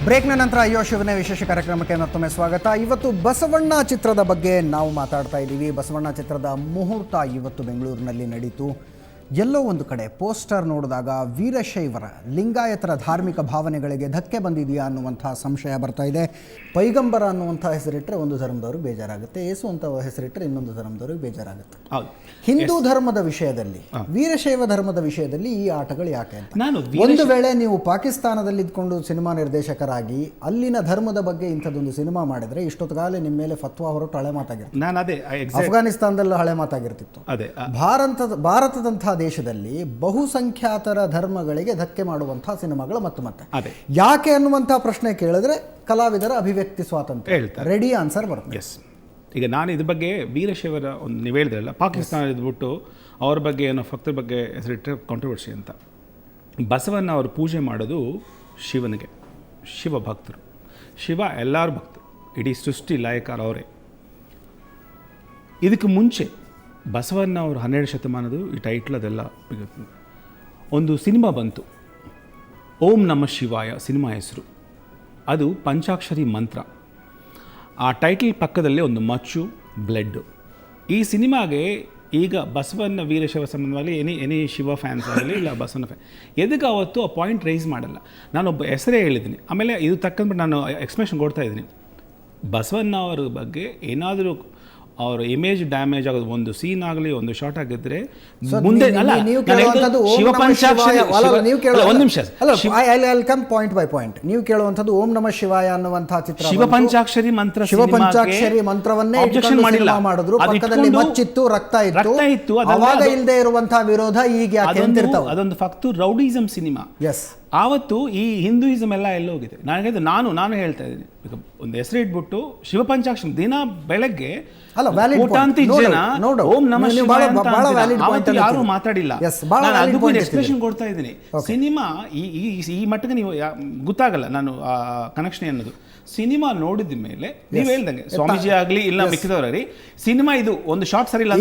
ಬ್ರೇಕ್ನ ನಂತರ ಅಯ್ಯೋ ಶಿವನೇ ವಿಶೇಷ ಕಾರ್ಯಕ್ರಮಕ್ಕೆ ಮತ್ತೊಮ್ಮೆ ಸ್ವಾಗತ. ಇವತ್ತು ಬಸವಣ್ಣ ಚಿತ್ರದ ಬಗ್ಗೆ ನಾವು ಮಾತಾಡ್ತಾ ಇದ್ದೀವಿ. ಬಸವಣ್ಣ ಚಿತ್ರದ ಮುಹೂರ್ತ ಇವತ್ತು ಬೆಂಗಳೂರಿನಲ್ಲಿ ನಡೀತು. ಎಲ್ಲೋ ಒಂದು ಕಡೆ ಪೋಸ್ಟರ್ ನೋಡಿದಾಗ ವೀರಶೈವರ ಲಿಂಗಾಯತರ ಧಾರ್ಮಿಕ ಭಾವನೆಗಳಿಗೆ ಧಕ್ಕೆ ಬಂದಿದೆಯಾ ಅನ್ನುವಂಥ ಸಂಶಯ ಬರ್ತಾ ಇದೆ. ಪೈಗಂಬರ ಅನ್ನುವಂಥ ಹೆಸರಿಟ್ಟರೆ ಒಂದು ಧರ್ಮದವ್ರಿಗೆ ಬೇಜಾರಾಗುತ್ತೆ, ಯೇಸು ಅಂತ ಹೆಸರಿಟ್ಟರೆ ಇನ್ನೊಂದು ಧರ್ಮದವ್ರಿಗೆ ಬೇಜಾರಾಗುತ್ತೆ. ಹಿಂದೂ ಧರ್ಮದ ವಿಷಯದಲ್ಲಿ, ವೀರಶೈವ ಧರ್ಮದ ವಿಷಯದಲ್ಲಿ ಈ ಆಟಗಳು ಯಾಕೆ ಅಂತ ಒಂದು ವೇಳೆ ನೀವು ಪಾಕಿಸ್ತಾನದಲ್ಲಿ ಇದ್ಕೊಂಡು ಸಿನಿಮಾ ನಿರ್ದೇಶಕರಾಗಿ ಅಲ್ಲಿನ ಧರ್ಮದ ಬಗ್ಗೆ ಇಂಥದ್ದೊಂದು ಸಿನಿಮಾ ಮಾಡಿದ್ರೆ ಇಷ್ಟೊತ್ತಗಾಲೆ ನಿಮ್ಮ ಮೇಲೆ ಫತ್ವಾ ಹೊರಟು ಹಳೆ ಮಾತಾಗಿರ್ತಿತ್ತು. ಅಫ್ಘಾನಿಸ್ತಾನದಲ್ಲೂ ಹಳೆ ಮಾತಾಗಿರ್ತಿತ್ತು. ಭಾರತದಂತಹ ದೇಶದಲ್ಲಿ ಬಹುಸಂಖ್ಯಾತರ ಧರ್ಮಗಳಿಗೆ ಧಕ್ಕೆ ಮಾಡುವಂತಹ ಸಿನಿಮಾಗಳು ಮತ್ತೆ ಯಾಕೆ ಅನ್ನುವಂಥ ಪ್ರಶ್ನೆ ಕೇಳಿದ್ರೆ ಕಲಾವಿದರ ಅಭಿವ್ಯಕ್ತಿ ಸ್ವಾತಂತ್ರ್ಯ ರೆಡಿ ಆನ್ಸರ್ ಬರುತ್ತೆ. ಈಗ ನಾನು ಇದ್ರ ಬಗ್ಗೆ ವೀರಶೈವರ ಒಂದು ನೀವು ಹೇಳಿದ್ರಲ್ಲ, ಪಾಕಿಸ್ತಾನ ಇದ್ಬಿಟ್ಟು ಅವ್ರ ಬಗ್ಗೆ ಏನೋ ಭಕ್ತರ ಬಗ್ಗೆ ಹೆಸರಿಟ್ಟರೆ ಕಾಂಟ್ರವರ್ಸಿ ಅಂತ. ಬಸವಣ್ಣ ಅವರು ಪೂಜೆ ಮಾಡೋದು ಶಿವನಿಗೆ, ಶಿವ ಭಕ್ತರು, ಶಿವ ಎಲ್ಲರೂ ಭಕ್ತರು, ಇಡೀ ಸೃಷ್ಟಿ ಲಾಯಕಾರ ಅವರೇ. ಇದಕ್ಕೆ ಮುಂಚೆ ಬಸವಣ್ಣ ಅವರು 12 ಶತಮಾನದು ಈ ಟೈಟ್ಲ್ ಅದೆಲ್ಲ ಒಂದು ಸಿನಿಮಾ ಬಂತು, ಓಂ ನಮಃ ಶಿವಾಯ ಸಿನಿಮಾ ಹೆಸರು. ಅದು ಪಂಚಾಕ್ಷರಿ ಮಂತ್ರ. ಆ ಟೈಟಲ್ ಪಕ್ಕದಲ್ಲಿ ಒಂದು ಮಚ್ಚು, ಬ್ಲಡ್ಡು. ಈ ಸಿನಿಮಾಗೆ ಈಗ ಬಸವಣ್ಣ ವೀರಶೈವ ಸಂಬಂಧವಾಗಿ ಎನಿ ಶಿವ ಫ್ಯಾನ್ಸ್ ಆಗಲಿ ಇಲ್ಲ ಬಸವಣ್ಣ ಫ್ಯಾನ್ ಎದಕ್ಕೆ ಅವತ್ತು ಆ ಪಾಯಿಂಟ್ ರೈಸ್ ಮಾಡಲ್ಲ. ನಾನೊಬ್ಬ ಹೆಸರೇ ಹೇಳಿದ್ದೀನಿ, ಆಮೇಲೆ ಇದು ತಕ್ಕಂದ್ಬಿಟ್ಟು ನಾನು ಎಕ್ಸ್ಪ್ಲನೇಷನ್ ಕೊಡ್ತಾ ಇದ್ದೀನಿ. ಬಸವಣ್ಣ ಅವರ ಬಗ್ಗೆ ಏನಾದರೂ ಅವ್ರ ಇಮೇಜ್ ಡ್ಯಾಮೇಜ್ ಆಗೋದು, ಒಂದು ಸೀನ್ ಆಗಲಿ ಒಂದು ಶಾರ್ಟ್ ಆಗಿದ್ರೆ ಮುಂದೆ ನೀವು ಕೇಳುವಂಥದ್ದು ಓಂ ನಮಃ ಶಿವಾಯ ಅನ್ನುವಂತಹ ಚಿತ್ರ, ಶಿವಪಂಚಾಕ್ಷರಿ ಮಂತ್ರ, ಶಿವಪಂಚಾಕ್ಷರಿ ಮಂತ್ರವನ್ನೇ ಮಾಡಿದ್ರು. ಪಕ್ಕದಲ್ಲಿ ಮಚ್ಚಿತ್ತು, ರಕ್ತ ಇತ್ತು. ಅವಾಗ ಇಲ್ಲದೆ ಇರುವಂತಹ ವಿರೋಧ ಈಗ ಯಾಕೆ ಅಂತ ಇರ್ತಾವೆ. ಅದೊಂದು ಫಕ್ತು ರೌಡಿಸಮ್ ಸಿನಿಮಾ. ಆವತ್ತು ಈ ಹಿಂದೂಯಿಸಮ್ ಎಲ್ಲ ಎಲ್ಲೋಗಿದೆ. ನಾನು ಹೇಳ್ತಾ ಇದ್ದೀನಿ, ಒಂದು ಹೆಸರು ಇಟ್ಬಿಟ್ಟು ಶಿವಪಂಚಾಕ್ಷರಿ ದಿನ ಬೆಳಗ್ಗೆ ಯಾರು ಮಾತಾಡಿಲ್ಲ. ಎಕ್ಸ್ಪ್ರೆಷನ್ ಕೊಡ್ತಾ ಇದ್ದೀನಿ. ಸಿನಿಮಾ ಈ ಮಟ್ಟಿಗೆ ನೀವು ಗೊತ್ತಾಗಲ್ಲ ನಾನು ಕನೆಕ್ಷನ್ ಅನ್ನೋದು. ಸಿನಿಮಾ ನೋಡಿದ ಮೇಲೆ ನೀವು ಹೇಳ್ದಂಗೆ ಸ್ವಾಮೀಜಿ ಆಗಲಿ ಇಲ್ಲ ಮಿಕ್ಕಿದವರಾಗಲಿ, ಸಿನಿಮಾ ಇದು ಒಂದು ಶಾರ್ಟ್ ಸರಿ ಇಲ್ಲ.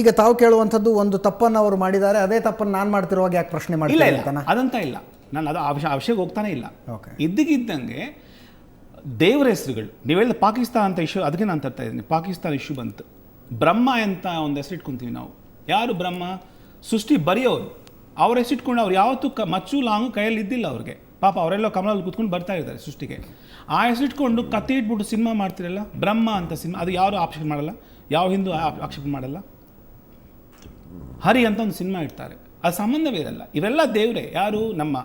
ಈಗ ತಾವು ಕೇಳುವಂಥದ್ದು ಒಂದು ತಪ್ಪನ್ನು ಅವರು ಮಾಡಿದ್ದಾರೆ, ಅದೇ ತಪ್ಪನ್ನು ನಾನು ಮಾಡ್ತಿರುವಾಗ ಯಾಕೆ ಪ್ರಶ್ನೆ ಮಾಡಿಲ್ಲ? ಅದಂತ ಇಲ್ಲ, ನಾನು ಅದು ಅವಶ್ಯಕ ಹೋಗ್ತಾನೆ ಇಲ್ಲ. ಇದ್ದಕ್ಕಿದ್ದಂಗೆ ದೇವರ ಹೆಸರುಗಳು ನೀವು ಹೇಳಿದ ಪಾಕಿಸ್ತಾನ ಅಂತ ಇಶ್ಯೂ, ಅದಕ್ಕೆ ನಾನು ತರ್ತಾ ಇದ್ದೀನಿ. ಪಾಕಿಸ್ತಾನ ಇಶ್ಯೂ ಬಂತು. ಬ್ರಹ್ಮ ಅಂತ ಒಂದು ಹೆಸರು ಇಟ್ಕೊತೀವಿ ನಾವು. ಯಾರು ಬ್ರಹ್ಮ? ಸೃಷ್ಟಿ ಬರೆಯೋರು. ಅವ್ರ ಹೆಸರಿಟ್ಕೊಂಡು ಅವ್ರು ಯಾವತ್ತೂ ಮಚ್ಚು ಲಾಂಗು ಕೈಯಲ್ಲಿ ಇದ್ದಿಲ್ಲ ಅವ್ರಿಗೆ. ಪಾಪ ಅವರೆಲ್ಲ ಕಮಲಲ್ಲಿ ಕೂತ್ಕೊಂಡು ಬರ್ತಾ ಇದ್ದಾರೆ ಸೃಷ್ಟಿಗೆ. ಆ ಹೆಸರಿಟ್ಕೊಂಡು ಕತ್ತಿ ಇಟ್ಬಿಟ್ಟು ಸಿನಿಮಾ ಮಾಡ್ತಿರಲ್ಲ, ಬ್ರಹ್ಮ ಅಂತ ಸಿನಿಮಾ, ಅದು ಯಾರು ಆಕ್ಷೇಪ ಮಾಡಲ್ಲ, ಯಾವ ಹಿಂದೂ ಆಕ್ಷೇಪ ಮಾಡಲ್ಲ. ಹರಿ ಅಂತ ಒಂದು ಸಿನಿಮಾ ಇಡ್ತಾರೆ, ಅದು ಸಂಬಂಧವೇ ಇರಲ್ಲ. ಇವೆಲ್ಲ ದೇವರೇ. ಯಾರು? ನಮ್ಮ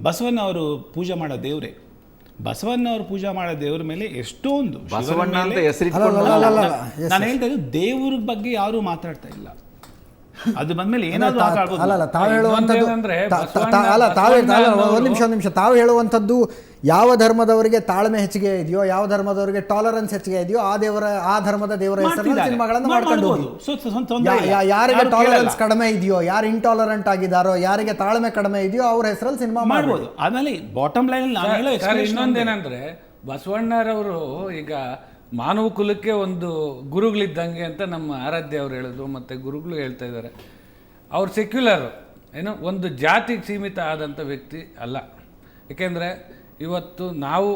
ಬಸವಣ್ಣ ಅವರು ಪೂಜೆ ಮಾಡೋ ದೇವರೇ. ಬಸವಣ್ಣ ಅವರು ಪೂಜೆ ಮಾಡೋ ದೇವ್ರ ಮೇಲೆ ಎಷ್ಟೊಂದು ನಾನು ಹೇಳ್ತಾ ಇದ್ದು, ದೇವ್ರ ಬಗ್ಗೆ ಯಾರು ಮಾತಾಡ್ತಾ ಇಲ್ಲ. ಅದು ಬಂದ್ಮೇಲೆ ಏನಾದ್ರು ಒಂದು ನಿಮಿಷ ತಾವು ಹೇಳುವಂಥದ್ದು ಯಾವ ಧರ್ಮದವರಿಗೆ ತಾಳ್ಮೆ ಹೆಚ್ಚಿಗೆ ಇದೆಯೋ, ಯಾವ ಧರ್ಮದವರಿಗೆ ಟಾಲರೆನ್ಸ್ ಹೆಚ್ಚಿಗೆ ಇದೆಯೋ ಆ ಧರ್ಮದ ದೇವರ ಹೆಸರಲ್ಲಿ ಸಿನಿಮಾಗಳನ್ನು ಮಾಡ್ಕೊಂಡು ಹೋಗಿ. ಯಾರಿಗೆ ಟಾಲರೆನ್ಸ್ ಕಡಿಮೆ ಇದೆಯೋ, ಯಾರು ಇಂಟಾಲರೆಂಟ್ ಆಗಿದ್ದಾರೋ, ಯಾರಿಗೆ ತಾಳ್ಮೆ ಕಡಿಮೆ ಇದೆಯೋ ಅವ್ರ ಹೆಸರಲ್ಲಿ ಸಿನಿಮಾ ಮಾಡ್ಬೋದು. ಆಮೇಲೆ ಬಾಟಮ್ ಲೈನ್ ಇನ್ನೊಂದೇನಂದ್ರೆ, ಬಸವಣ್ಣರವರು ಈಗ ಮಾನವ ಕುಲಕ್ಕೆ ಒಂದು ಗುರುಗಳಿದ್ದಂಗೆ ಅಂತ ನಮ್ಮ ಆರಾಧ್ಯ ಅವರು ಹೇಳಿದ್ರು, ಮತ್ತು ಗುರುಗಳು ಹೇಳ್ತಾ ಇದ್ದಾರೆ. ಅವ್ರು ಸೆಕ್ಯುಲರು, ಏನೋ ಒಂದು ಜಾತಿಗೆ ಸೀಮಿತ ಆದಂಥ ವ್ಯಕ್ತಿ ಅಲ್ಲ. ಏಕೆಂದರೆ ಇವತ್ತು ನಾವು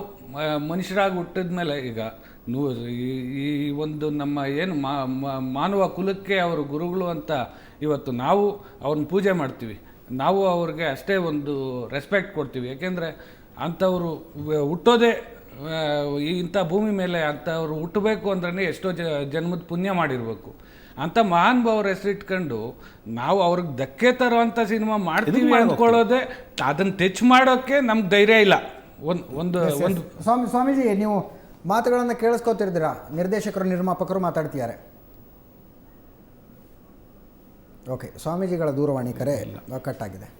ಮನುಷ್ಯರಾಗಿ ಹುಟ್ಟಿದ ಮೇಲೆ ಈಗ ಈ ಒಂದು ನಮ್ಮ ಏನು ಮಾನವ ಕುಲಕ್ಕೆ ಅವರು ಗುರುಗಳು ಅಂತ ಇವತ್ತು ನಾವು ಅವ್ರನ್ನ ಪೂಜೆ ಮಾಡ್ತೀವಿ. ನಾವು ಅವ್ರಿಗೆ ಅಷ್ಟೇ ಒಂದು ರೆಸ್ಪೆಕ್ಟ್ ಕೊಡ್ತೀವಿ. ಏಕೆಂದರೆ ಅಂಥವರು ಹುಟ್ಟೋದೇ ಇಂಥ ಭೂಮಿ ಮೇಲೆ, ಅಂಥವ್ರು ಹುಟ್ಟಬೇಕು ಅಂದ್ರೆ ಎಷ್ಟೋ ಜನ್ಮದ ಪುಣ್ಯ ಮಾಡಿರಬೇಕು. ಅಂಥ ಮಹಾನ್ ಭಾವ್ರ ಹೆಸರಿಟ್ಕೊಂಡು ನಾವು ಅವ್ರಿಗೆ ಧಕ್ಕೆ ತರುವಂಥ ಸಿನಿಮಾ ಮಾಡ್ತೀವಿ ಅಂದ್ಕೊಳ್ಳೋದೆ, ಅದನ್ನು ಟಚ್ ಮಾಡೋಕ್ಕೆ ನಮ್ಗೆ ಧೈರ್ಯ ಇಲ್ಲ. ಒಂದು ಸ್ವಾಮೀಜಿ, ನೀವು ಮಾತುಗಳನ್ನು ಕೇಳಿಸ್ಕೊತಿರ್ತೀರಾ, ನಿರ್ದೇಶಕರು ನಿರ್ಮಾಪಕರು ಮಾತಾಡ್ತಿದ್ದಾರೆ. ಓಕೆ, ಸ್ವಾಮೀಜಿಗಳ ದೂರವಾಣಿ ಕರೆ ಕಟ್ಟಾಗಿದೆ.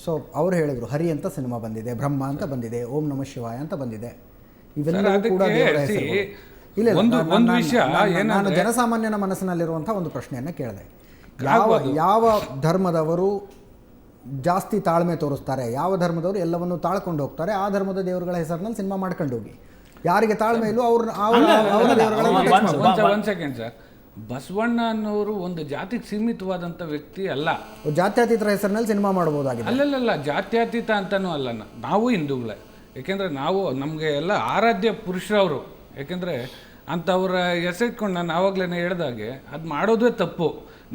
ಸೊ ಅವ್ರು ಹೇಳಿದರು, ಹರಿ ಅಂತ ಸಿನಿಮಾ ಬಂದಿದೆ, ಬ್ರಹ್ಮ ಅಂತ ಬಂದಿದೆ, ಓಂ ನಮಃ ಶಿವಾಯ ಅಂತ ಬಂದಿದೆ. ಇವೆಲ್ಲವೂ ಕೂಡ ದೇವರ ಹೆಸರು. ಇಲ್ಲ, ನಾನು ಜನಸಾಮಾನ್ಯನ ಮನಸ್ಸಿನಲ್ಲಿರುವಂಥ ಒಂದು ಪ್ರಶ್ನೆಯನ್ನು ಕೇಳಿದೆ. ಯಾವ ಧರ್ಮದವರು ಜಾಸ್ತಿ ತಾಳ್ಮೆ ತೋರಿಸ್ತಾರೆ, ಯಾವ ಧರ್ಮದವರು ಎಲ್ಲವನ್ನು ತಾಳ್ಕೊಂಡು ಹೋಗ್ತಾರೆ, ಆ ಧರ್ಮದ ದೇವರುಗಳ ಹೆಸರಿನಲ್ಲಿ ಸಿನಿಮಾ ಮಾಡ್ಕೊಂಡು ಹೋಗಿ. ಯಾರಿಗೆ ತಾಳ್ಮೆ ಇಲ್ಲೋ ಅವ್ರ ಒನ್ ಸೆಕೆಂಡ್ ಸರ್, ಬಸವಣ್ಣ ಅನ್ನೋರು ಒಂದು ಜಾತಿಗೆ ಸೀಮಿತವಾದಂಥ ವ್ಯಕ್ತಿ ಅಲ್ಲ. ಜಾತ್ಯತೀತರ ಹೆಸರಿನಲ್ಲಿ ಸಿನಿಮಾ ಮಾಡಬಹುದಾಗಿದೆ. ಅಲ್ಲಲ್ಲ, ಜಾತ್ಯತೀತ ಅಂತನೂ ಅಲ್ಲ. ನಾವು ಹಿಂದೂಗಳೇ. ಏಕೆಂದರೆ ನಾವು ನಮಗೆ ಎಲ್ಲ ಆರಾಧ್ಯ ಪುರುಷರವರು. ಏಕೆಂದರೆ ಅಂಥವ್ರ ಹೆಸರಿಟ್ಕೊಂಡು ನಾನು ಆವಾಗಲೇ ಹೇಳ್ದಾಗೆ ಅದು ಮಾಡೋದೇ ತಪ್ಪು.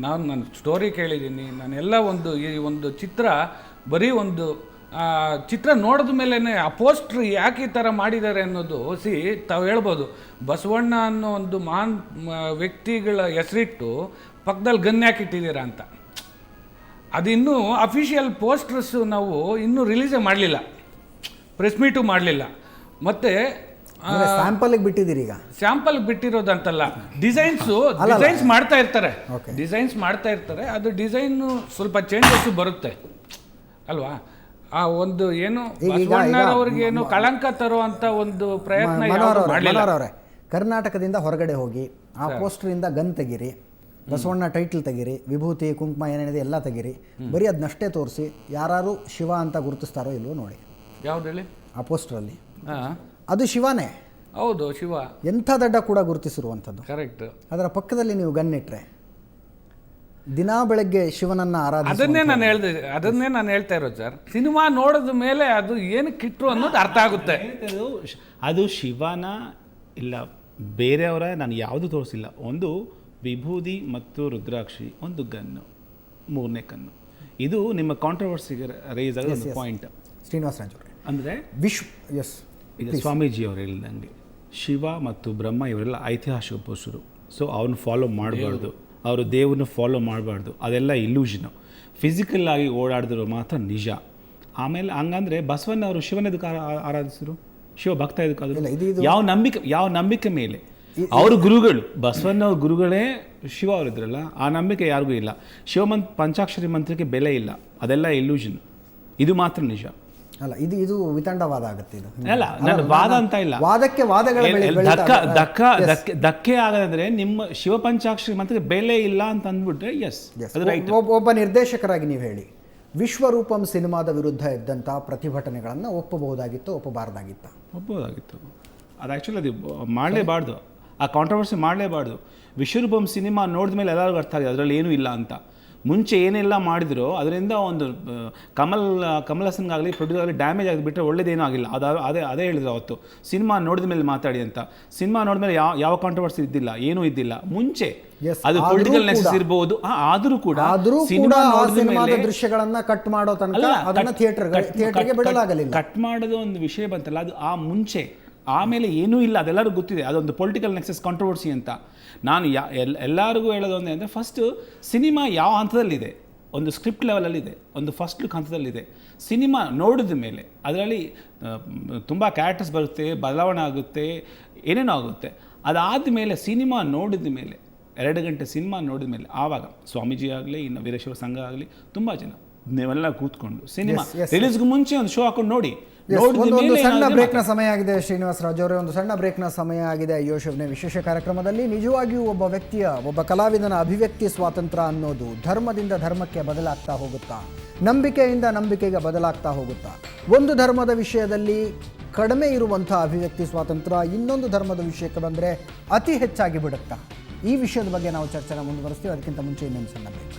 ನನ್ನ ಸ್ಟೋರಿ ಕೇಳಿದ್ದೀನಿ, ನಾನೆಲ್ಲ ಈ ಒಂದು ಚಿತ್ರ ಬರೀ ಒಂದು ಚಿತ್ರ ನೋಡಿದ ಮೇಲೇ ಆ ಪೋಸ್ಟ್ರ್ ಯಾಕೆ ಈ ಥರ ಮಾಡಿದ್ದಾರೆ ಅನ್ನೋದು ತಾವು ಹೇಳ್ಬೋದು. ಬಸವಣ್ಣ ಅನ್ನೋ ಒಂದು ವ್ಯಕ್ತಿಗಳ ಹೆಸರಿಟ್ಟು ಪಕ್ಕದಲ್ಲಿ ಗನ್ ಯಾಕೆ ಇಟ್ಟಿದ್ದೀರಾ ಅಂತ. ಅದಿನ್ನೂ ಅಫಿಷಿಯಲ್ ಪೋಸ್ಟರ್ಸು ನಾವು ಇನ್ನೂ ರಿಲೀಸೇ ಮಾಡಲಿಲ್ಲ, ಪ್ರೆಸ್ ಮೀಟು ಮಾಡಲಿಲ್ಲ. ಮತ್ತು ಸ್ಯಾಂಪಲ್ಗೆ ಬಿಟ್ಟಿದ್ದೀರಿ ಈಗ? ಸ್ಯಾಂಪಲ್ಗೆ ಬಿಟ್ಟಿರೋದಂತಲ್ಲ, ಡಿಸೈನ್ಸ್ ಮಾಡ್ತಾ ಇರ್ತಾರೆ, ಡಿಸೈನ್ಸ್ ಮಾಡ್ತಾ ಇರ್ತಾರೆ. ಅದು ಡಿಸೈನು ಸ್ವಲ್ಪ ಚೇಂಜಸ್ಸು ಬರುತ್ತೆ ಅಲ್ವಾ. ಆ ಒಂದು ಏನು ಬಸವಣ್ಣನವ್ರಿಗೆ ಏನು ಕಳಂಕ ತರುವಂಥ ಒಂದು ಪ್ರಯತ್ನ ಅವರೇ, ಕರ್ನಾಟಕದಿಂದ ಹೊರಗಡೆ ಹೋಗಿ ಆ ಪೋಸ್ಟರಿಂದ ಗನ್ ತೆಗೀರಿ, ಬಸವಣ್ಣ ಟೈಟಲ್ ತೆಗೀರಿ, ವಿಭೂತಿ ಕುಂಕುಮ ಏನೇನಿದೆ ಎಲ್ಲ ತೆಗೀರಿ, ಬರೀ ಅದನ್ನಷ್ಟೇ ತೋರಿಸಿ ಯಾರು ಶಿವ ಅಂತ ಗುರುತಿಸ್ತಾರೋ ಇಲ್ವೋ ನೋಡಿ. ಯಾವ್ದು ಹೇಳಿ? ಆ ಪೋಸ್ಟರಲ್ಲಿ ಅದು ಶಿವನೇ. ಹೌದು, ಶಿವ. ಎಂಥ ದಡ್ಡ ಕೂಡ ಗುರುತಿಸಿರುವಂಥದ್ದು. ಕರೆಕ್ಟ್. ಅದರ ಪಕ್ಕದಲ್ಲಿ ನೀವು ಗನ್ ಇಟ್ರೆ ದಿನಾ ಬೆಳಗ್ಗೆ ಶಿವನನ್ನ ಅದನ್ನೇ ನಾನು ಹೇಳ್ತಾ ಇರೋದು ಸರ್. ಸಿನಿಮಾ ನೋಡಿದ ಮೇಲೆ ಅದು ಏನಕ್ಕೆ ಇಟ್ರು ಅನ್ನೋದು ಅರ್ಥ ಆಗುತ್ತೆ. ಅದು ಶಿವನ ಇಲ್ಲ ಬೇರೆಯವರ ನಾನು ಯಾವುದು ತೋರಿಸಿಲ್ಲ. ಒಂದು ವಿಭೂದಿ ಮತ್ತು ರುದ್ರಾಕ್ಷಿ, ಒಂದು ಗನ್ನು, ಮೂರನೇ ಕಣ್ಣು. ಇದು ನಿಮ್ಮ ಕಾಂಟ್ರವರ್ಸಿಗೆ ರೇಸ್ ಆಗ ಒಂದು ಪಾಯಿಂಟ್. ಶ್ರೀನಿವಾಸ ರಾಜ್ ಅವರೇ, ಅಂದರೆ ಈಗ ಸ್ವಾಮೀಜಿ ಅವರು ಹೇಳಿದಂಗೆ ಶಿವ ಮತ್ತು ಬ್ರಹ್ಮ ಇವರೆಲ್ಲ ಐತಿಹಾಸಿಕ ಪುರುಷರು. ಸೊ ಅವ್ರನ್ನ ಫಾಲೋ ಮಾಡಬಾರ್ದು, ಅವರು ದೇವ್ರನ್ನ ಫಾಲೋ ಮಾಡಬಾರ್ದು, ಅದೆಲ್ಲ ಇಲ್ಯೂಷನು. ಫಿಸಿಕಲ್ ಆಗಿ ಓಡಾಡಿದ್ರು ಮಾತ್ರ ನಿಜ. ಆಮೇಲೆ ಹಂಗಂದ್ರೆ ಬಸವಣ್ಣ ಅವರು ಶಿವನದಕ್ಕೆ ಆರಾಧಿಸಿದ್ರು, ಶಿವ ಭಕ್ತ ಇದಕ್ಕೆ ಯಾವ ನಂಬಿಕೆ ಮೇಲೆ ಅವ್ರ ಗುರುಗಳು, ಬಸವಣ್ಣ ಅವ್ರ ಗುರುಗಳೇ ಶಿವ ಅವರಿದ್ರಲ್ಲ, ಆ ನಂಬಿಕೆ ಯಾರಿಗೂ ಇಲ್ಲ. ಪಂಚಾಕ್ಷರಿ ಮಂತ್ರಕ್ಕೆ ಬೆಲೆ ಇಲ್ಲ, ಅದೆಲ್ಲ ಇಲ್ಯೂಷನ್. ಇದು ಮಾತ್ರ ನಿಜ ಅಲ್ಲ. ಇದು ವಿತಂಡವಾದ ಆಗುತ್ತೆ. ಇದು ಅಲ್ಲ, ನನ್ನ ವಾದ ಅಂತ ಇಲ್ಲ, ವಾದಕ್ಕೆ ವಾದಗಳ ಧಕ್ಕೆ ಆಗದಂದ್ರೆ ನಿಮ್ಮ ಶಿವ ಪಂಚಾಕ್ಷರಿ ಮಂತ್ರಕ್ಕೆ ಬೆಲೆ ಇಲ್ಲ ಅಂತ ಅಂದ್ಬಿಟ್ರೆ ಎಸ್. ಒಬ್ಬ ನಿರ್ದೇಶಕರಾಗಿ ನೀವು ಹೇಳಿ, ವಿಶ್ವರೂಪಂ ಸಿನಿಮಾದ ವಿರುದ್ಧ ಇದ್ದಂಥ ಪ್ರತಿಭಟನೆಗಳನ್ನು ಒಪ್ಪಬಹುದಾಗಿತ್ತು, ಒಪ್ಪಬಹುದಾಗಿತ್ತು. ಅದು ಆ್ಯಕ್ಚುಲಿ ಅದು ಮಾಡಲೇಬಾರ್ದು, ಆ ಕಾಂಟ್ರವರ್ಸಿ ಮಾಡಲೇಬಾರ್ದು. ವಿಶ್ವರೂಪಂ ಸಿನಿಮಾ ನೋಡಿದ ಮೇಲೆ ಎಲ್ಲರಿಗೂ ಅರ್ಥ ಆಗಿದೆ ಅದರಲ್ಲಿ ಏನೂ ಇಲ್ಲ ಅಂತ. ಮುಂಚೆ ಏನೆಲ್ಲ ಮಾಡಿದ್ರು ಅದರಿಂದ ಒಂದು ಕಮಲ್ ಹಾಸನ್ಗಾಗಲಿ ಪ್ರೊಡ್ಯೂಸರ್ ಆಗಲಿ ಡ್ಯಾಮೇಜ್ ಆಗಿಬಿಟ್ರೆ ಒಳ್ಳೇದೇನೂ ಆಗಿಲ್ಲ. ಅದೇ ಹೇಳಿದ್ರು ಅವತ್ತು, ಸಿನಿಮಾ ನೋಡಿದ ಮೇಲೆ ಮಾತಾಡಿ ಅಂತ. ಸಿನಿಮಾ ನೋಡಿದ ಮೇಲೆ ಯಾವ ಕಾಂಟ್ರವರ್ಸಿ ಇದ್ದಿಲ್ಲ, ಏನೂ ಇದ್ದಿಲ್ಲ ಮುಂಚೆ. ಅದು ಪೊಲಿಟಿಕಲ್ ನೆಸಸ್ ಇರ್ಬೋದು, ಆದರೂ ಕೂಡ ಸಿನಿಮಾದ ದೃಶ್ಯಗಳನ್ನ ಕಟ್ ಮಾಡೋ ತನಕ ಅದನ್ನ ಥಿಯೇಟರ್ಗೆ ಬಿಡಲಾಗಲಿಲ್ಲ. ಕಟ್ ಮಾಡೋದು ಒಂದು ವಿಷಯ ಬಂತಲ್ಲ, ಅದು ಆ ಮುಂಚೆ. ಆಮೇಲೆ ಏನೂ ಇಲ್ಲ, ಅದೆಲ್ಲರಿಗೂ ಗೊತ್ತಿದೆ, ಅದೊಂದು ಪೊಲಿಟಿಕಲ್ ನೆಕ್ಸಸ್ ಕಾಂಟ್ರವರ್ಸಿ ಅಂತ. ನಾನು ಎಲ್ಲರಿಗೂ ಹೇಳೋದು ಒಂದೇ ಅಂದರೆ, ಫಸ್ಟು ಸಿನಿಮಾ ಯಾವ ಹಂತದಲ್ಲಿದೆ, ಒಂದು ಸ್ಕ್ರಿಪ್ಟ್ ಲೆವೆಲಲ್ಲಿದೆ, ಒಂದು ಫಸ್ಟ್ ಲುಕ್ ಹಂತದಲ್ಲಿದೆ. ಸಿನಿಮಾ ನೋಡಿದ ಮೇಲೆ ಅದರಲ್ಲಿ ತುಂಬ ಕ್ಯಾರೆಕ್ಟರ್ಸ್ ಬರುತ್ತೆ, ಬದಲಾವಣೆ ಆಗುತ್ತೆ, ಏನೇನೋ ಆಗುತ್ತೆ. ಅದಾದ ಮೇಲೆ ಸಿನಿಮಾ ನೋಡಿದ ಮೇಲೆ 2 ಗಂಟೆ ಸಿನಿಮಾ ನೋಡಿದ ಮೇಲೆ ಆವಾಗ ಸ್ವಾಮೀಜಿ ಆಗಲಿ, ಇನ್ನು ವೀರಶೈವ ಸಂಘ ಆಗಲಿ, ತುಂಬ ಜನ ನೀವೆಲ್ಲ ಕೂತ್ಕೊಂಡು ಸಿನಿಮಾ ರಿಲೀಸ್ಗೂ ಮುಂಚೆ ಒಂದು ಶೋ ಹಾಕೊಂಡು ನೋಡಿ. ಒಂದು ಸಣ್ಣ ಬ್ರೇಕ್ನ ಸಮಯ ಆಗಿದೆ ಶ್ರೀನಿವಾಸ ರಾಜ್ ಅವರೇ, ಒಂದು ಸಣ್ಣ ಬ್ರೇಕ್ನ ಸಮಯ ಆಗಿದೆ. ಅಯ್ಯೋ ಶಿವನೇ ವಿಶೇಷ ಕಾರ್ಯಕ್ರಮದಲ್ಲಿ ನಿಜವಾಗಿಯೂ ಒಬ್ಬ ಕಲಾವಿದನ ಅಭಿವ್ಯಕ್ತಿ ಸ್ವಾತಂತ್ರ್ಯ ಅನ್ನೋದು ಧರ್ಮದಿಂದ ಧರ್ಮಕ್ಕೆ ಬದಲಾಗ್ತಾ ಹೋಗುತ್ತಾ, ನಂಬಿಕೆಯಿಂದ ನಂಬಿಕೆಗೆ ಬದಲಾಗ್ತಾ ಹೋಗುತ್ತಾ, ಒಂದು ಧರ್ಮದ ವಿಷಯದಲ್ಲಿ ಕಡಿಮೆ ಇರುವಂಥ ಅಭಿವ್ಯಕ್ತಿ ಸ್ವಾತಂತ್ರ್ಯ ಇನ್ನೊಂದು ಧರ್ಮದ ವಿಷಯಕ್ಕೆ ಬಂದರೆ ಅತಿ ಹೆಚ್ಚಾಗಿ ಬಿಡುತ್ತಾ? ಈ ವಿಷಯದ ಬಗ್ಗೆ ನಾವು ಚರ್ಚೆನ ಮುಂದುವರಿಸ್ತೀವಿ. ಅದಕ್ಕಿಂತ ಮುಂಚೆ ಇನ್ನೊಂದು ಸಣ್ಣ ಬ್ರೇಕ್.